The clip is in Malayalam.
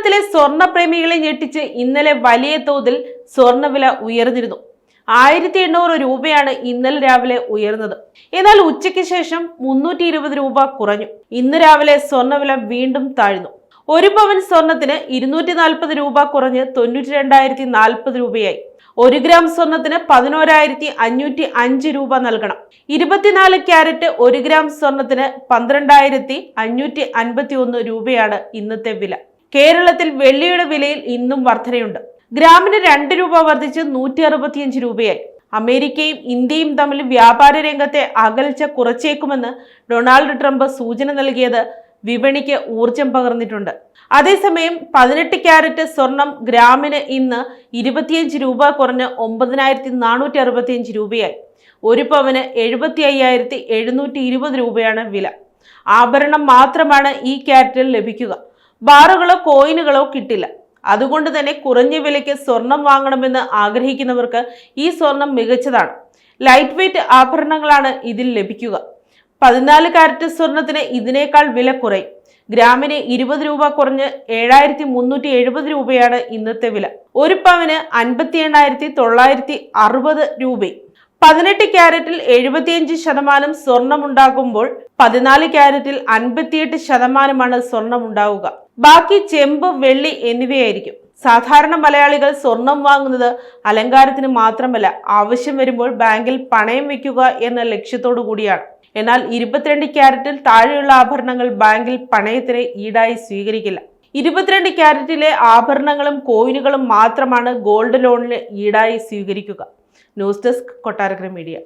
കേരളത്തിലെ സ്വർണ്ണ പ്രേമികളെ ഞെട്ടിച്ച് ഇന്നലെ വലിയ തോതിൽ സ്വർണ്ണവില ഉയർന്നിരുന്നു. 1800 രൂപയാണ് ഇന്നലെ രാവിലെ ഉയർന്നത്. എന്നാൽ ഉച്ചയ്ക്ക് ശേഷം 320 രൂപ കുറഞ്ഞു. ഇന്ന് രാവിലെ സ്വർണ്ണവില വീണ്ടും താഴ്ന്നു. ഒരു പവൻ സ്വർണത്തിന് 240 രൂപ കുറഞ്ഞ് 92,040 രൂപയായി. 1 ഗ്രാം സ്വർണത്തിന് 11,505 രൂപ നൽകണം. 24 ക്യാരറ്റ് 1 ഗ്രാം സ്വർണത്തിന് 12,551 രൂപയാണ് ഇന്നത്തെ വില. കേരളത്തിൽ വെള്ളിയുടെ വിലയിൽ ഇന്നും വർധനയുണ്ട്. ഗ്രാമിന് 2 രൂപ വർദ്ധിച്ച് 165 രൂപയായി. അമേരിക്കയും ഇന്ത്യയും തമ്മിൽ വ്യാപാര രംഗത്തെ അകൽച്ച കുറച്ചേക്കുമെന്ന് ഡൊണാൾഡ് ട്രംപ് സൂചന നൽകിയത് വിപണിക്ക് ഊർജം പകർന്നിട്ടുണ്ട്. അതേസമയം 18 ക്യാരറ്റ് സ്വർണം ഗ്രാമിന് ഇന്ന് 25 രൂപ കുറഞ്ഞ് 9,465 രൂപയായി. ഒരു പവന് 75,720 രൂപയാണ് വില. ആഭരണം മാത്രമാണ് ഈ ക്യാരറ്റിൽ ലഭിക്കുക. ബാറുകളോ കോയിനുകളോ കിട്ടില്ല. അതുകൊണ്ട് തന്നെ കുറഞ്ഞ വിലയ്ക്ക് സ്വർണം വാങ്ങണമെന്ന് ആഗ്രഹിക്കുന്നവർക്ക് ഈ സ്വർണം മികച്ചതാണ്. ലൈറ്റ് വെയ്റ്റ് ആഭരണങ്ങളാണ് ഇതിൽ ലഭിക്കുക. 14 കാരറ്റ് സ്വർണത്തിന് ഇതിനേക്കാൾ വില കുറയും. ഗ്രാമിന് 20 രൂപ കുറഞ്ഞ് 7,370 രൂപയാണ് ഇന്നത്തെ വില. ഒരു പവന് 58,960 രൂപയും. 18 ക്യാരറ്റിൽ 75% സ്വർണമുണ്ടാകുമ്പോൾ 14 ക്യാരറ്റിൽ 58% സ്വർണമുണ്ടാവുക. ബാക്കി ചെമ്പ്, വെള്ളി എന്നിവയായിരിക്കും. സാധാരണ മലയാളികൾ സ്വർണം വാങ്ങുന്നത് അലങ്കാരത്തിന് മാത്രമല്ല, ആവശ്യം വരുമ്പോൾ ബാങ്കിൽ പണയം വെക്കുക എന്ന ലക്ഷ്യത്തോടു കൂടിയാണ്. എന്നാൽ 22 ക്യാരറ്റിൽ താഴെയുള്ള ആഭരണങ്ങൾ ബാങ്കിൽ പണയത്തിന് ഈടായി സ്വീകരിക്കില്ല. 22 ക്യാരറ്റിലെ ആഭരണങ്ങളും കോയിനുകളും മാത്രമാണ് ഗോൾഡ് ലോണിന് ഈടായി സ്വീകരിക്കുക. News desk, Kottarakkara media.